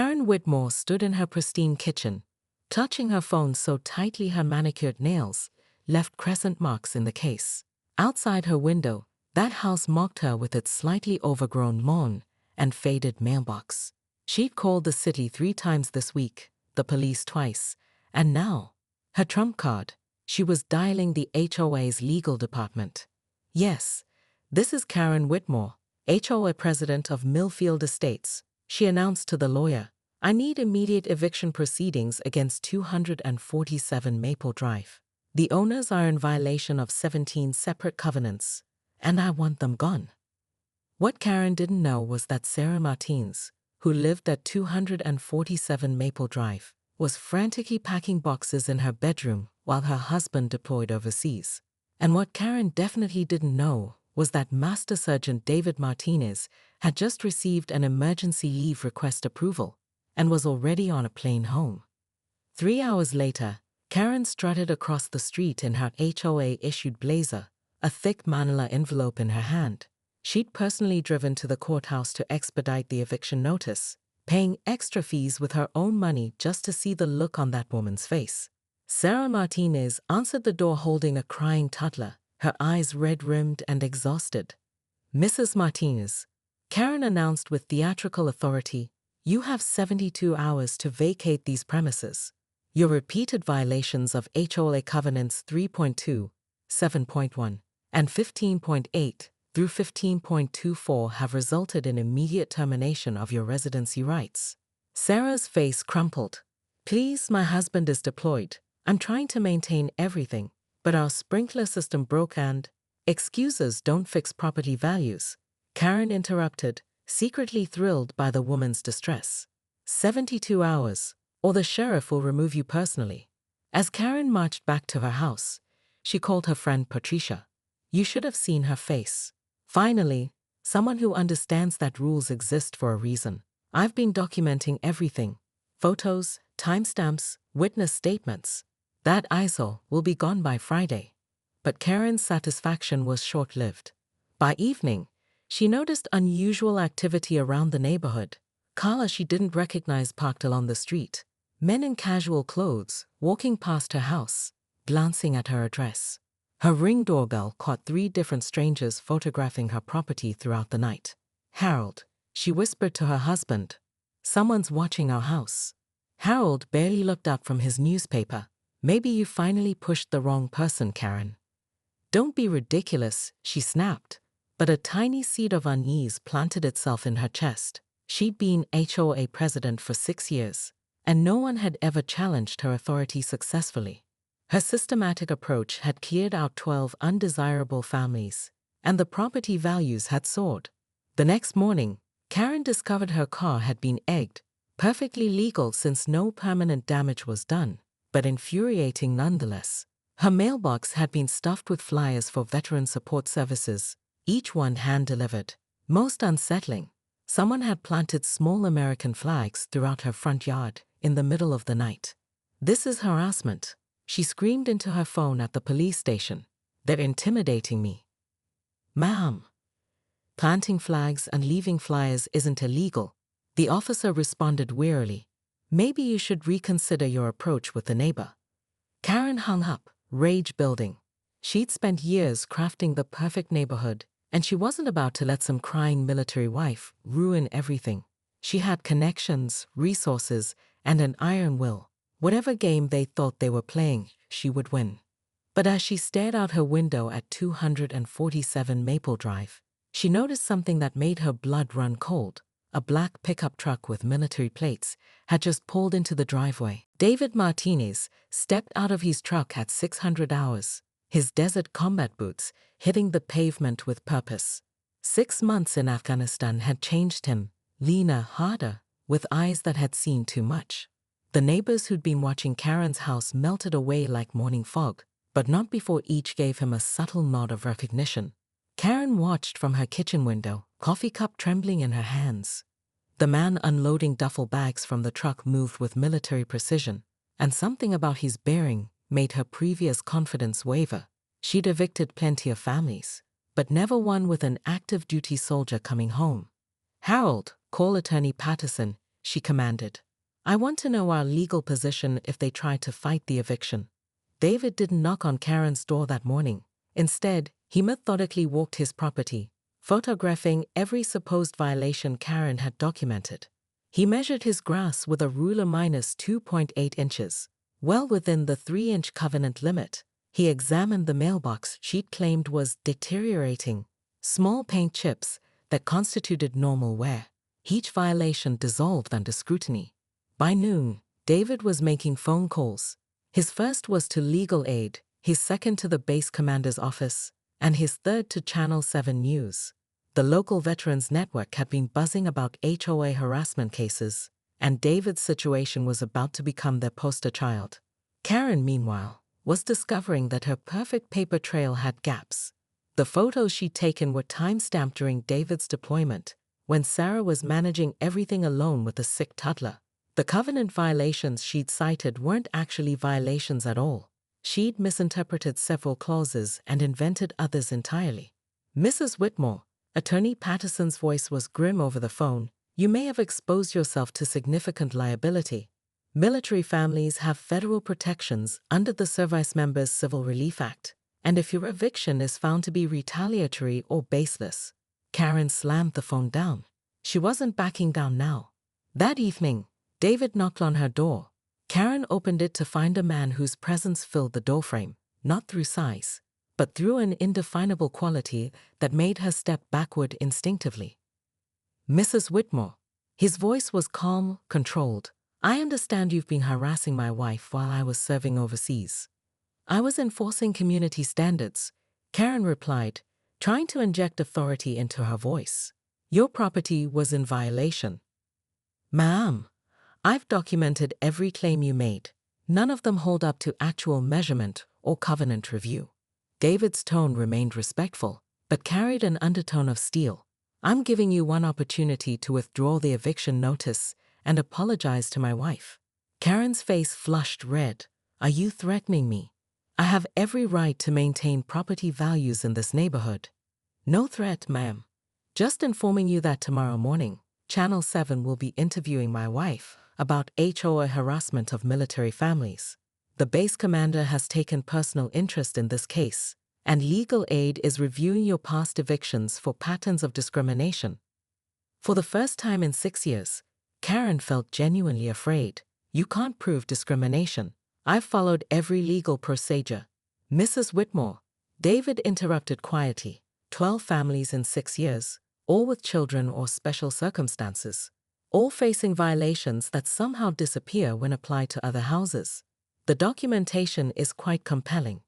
Karen Whitmore stood in her pristine kitchen, clutching her phone so tightly her manicured nails left crescent marks in the case. Outside her window, that house mocked her with its slightly overgrown lawn and faded mailbox. She'd called the city 3 times this week, the police twice, and now, her trump card, she was dialing the HOA's legal department. "Yes, this is Karen Whitmore, HOA president of Millfield Estates," she announced to the lawyer. "I need immediate eviction proceedings against 247 Maple Drive. The owners are in violation of 17 separate covenants, and I want them gone." What Karen didn't know was that Sarah Martins, who lived at 247 Maple Drive, was frantically packing boxes in her bedroom while her husband deployed overseas. And what Karen definitely didn't know was that Master Sergeant David Martinez had just received an emergency leave request approval and was already on a plane home. 3 hours later, Karen strutted across the street in her HOA-issued blazer, a thick manila envelope in her hand. She'd personally driven to the courthouse to expedite the eviction notice, paying extra fees with her own money just to see the look on that woman's face. Sarah Martinez answered the door holding a crying toddler, her eyes red-rimmed and exhausted. "Mrs. Martinez," Karen announced with theatrical authority, "you have 72 hours to vacate these premises. Your repeated violations of HOA Covenants 3.2, 7.1, and 15.8 through 15.24 have resulted in immediate termination of your residency rights." Sarah's face crumpled. "Please, my husband is deployed. I'm trying to maintain everything, but our sprinkler system broke and—" "Excuses don't fix property values," Karen interrupted, secretly thrilled by the woman's distress. 72 hours, or the sheriff will remove you personally." As Karen marched back to her house, she called her friend Patricia. You should have seen her face. Finally, someone who understands that rules exist for a reason. "I've been documenting everything. Photos, timestamps, witness statements. That ISO will be gone by Friday." But Karen's satisfaction was short-lived. By evening, she noticed unusual activity around the neighborhood. Cars she didn't recognize parked along the street. Men in casual clothes walking past her house, glancing at her address. Her Ring doorbell caught 3 different strangers photographing her property throughout the night. "Harold," she whispered to her husband, "someone's watching our house." Harold barely looked up from his newspaper. "Maybe you finally pushed the wrong person, Karen." "Don't be ridiculous," she snapped. But a tiny seed of unease planted itself in her chest. She'd been HOA president for 6 years, and no one had ever challenged her authority successfully. Her systematic approach had cleared out 12 undesirable families, and the property values had soared. The next morning, Karen discovered her car had been egged, perfectly legal since no permanent damage was done, but infuriating nonetheless. Her mailbox had been stuffed with flyers for veteran support services, each one hand-delivered. Most unsettling, someone had planted small American flags throughout her front yard in the middle of the night. "This is harassment," she screamed into her phone at the police station. "They're intimidating me." "Ma'am, planting flags and leaving flyers isn't illegal," the officer responded wearily. "Maybe you should reconsider your approach with the neighbor." Karen hung up, rage building. She'd spent years crafting the perfect neighborhood, and she wasn't about to let some crying military wife ruin everything. She had connections, resources, and an iron will. Whatever game they thought they were playing, she would win. But as she stared out her window at 247 Maple Drive, she noticed something that made her blood run cold. A black pickup truck with military plates had just pulled into the driveway. David Martinez stepped out of his truck at 600 hours, his desert combat boots hitting the pavement with purpose. 6 months in Afghanistan had changed him, leaner, harder, with eyes that had seen too much. The neighbors who'd been watching Karen's house melted away like morning fog, but not before each gave him a subtle nod of recognition. Karen watched from her kitchen window, coffee cup trembling in her hands. The man unloading duffel bags from the truck moved with military precision, and something about his bearing made her previous confidence waver. She'd evicted plenty of families, but never one with an active duty soldier coming home. "Harold, call Attorney Patterson. she commanded. I want to know our legal position if they try to fight the eviction. David didn't knock on Karen's door that morning. Instead, he methodically walked his property, photographing every supposed violation Karen had documented. He measured his grass with a ruler minus 2.8 inches, well within the 3-inch covenant limit. He examined the mailbox she'd claimed was deteriorating, small paint chips that constituted normal wear. Each violation dissolved under scrutiny. By noon, David was making phone calls. His first was to legal aid, his second to the base commander's office, and his third to Channel 7 News. The local veterans network had been buzzing about HOA harassment cases, and David's situation was about to become their poster child. Karen, meanwhile, was discovering that her perfect paper trail had gaps. The photos she'd taken were time-stamped during David's deployment, when Sarah was managing everything alone with a sick toddler. The covenant violations she'd cited weren't actually violations at all. She'd misinterpreted several clauses and invented others entirely. Mrs. Whitmore, Attorney Patterson's voice was grim over the phone, you may have exposed yourself to significant liability. Military families have federal protections under the Service Members Civil Relief Act, and if your eviction is found to be retaliatory or baseless. Karen slammed the phone down. She wasn't backing down now. That evening, David knocked on her door. Karen opened it to find a man whose presence filled the doorframe, not through size, but through an indefinable quality that made her step backward instinctively. Mrs. Whitmore. His voice was calm, controlled. I understand you've been harassing my wife while I was serving overseas. I was enforcing community standards, Karen replied, trying to inject authority into her voice. Your property was in violation. Ma'am, I've documented every claim you made. None of them hold up to actual measurement or covenant review. David's tone remained respectful, but carried an undertone of steel. I'm giving you one opportunity to withdraw the eviction notice and apologize to my wife. Karen's face flushed red. Are you threatening me? I have every right to maintain property values in this neighborhood. No threat, ma'am. Just informing you that tomorrow morning, Channel 7 will be interviewing my wife about HOA harassment of military families. The base commander has taken personal interest in this case, and legal aid is reviewing your past evictions for patterns of discrimination. For the first time in 6 years, Karen felt genuinely afraid. You can't prove discrimination. I've followed every legal procedure. Mrs. Whitmore, David interrupted quietly. 12 families in 6 years, all with children or special circumstances, all facing violations that somehow disappear when applied to other houses. The documentation is quite compelling.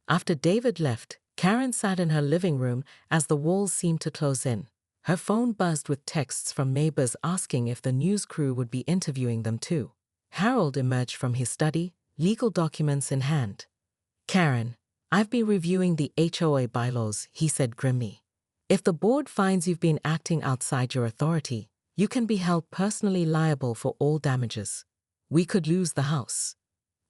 After David left, Karen sat in her living room as the walls seemed to close in. Her phone buzzed with texts from neighbors asking if the news crew would be interviewing them too. Harold emerged from his study, legal documents in hand. Karen, I've been reviewing the HOA bylaws, he said grimly. If the board finds you've been acting outside your authority, you can be held personally liable for all damages. We could lose the house.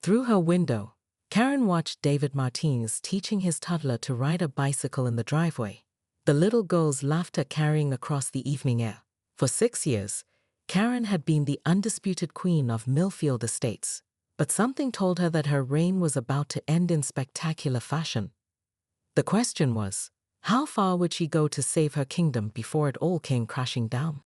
Through her window, Karen watched David Martinez teaching his toddler to ride a bicycle in the driveway. The little girl's laughter carrying across the evening air. For 6 years, Karen had been the undisputed queen of Millfield Estates, but something told her that her reign was about to end in spectacular fashion. The question was, how far would she go to save her kingdom before it all came crashing down?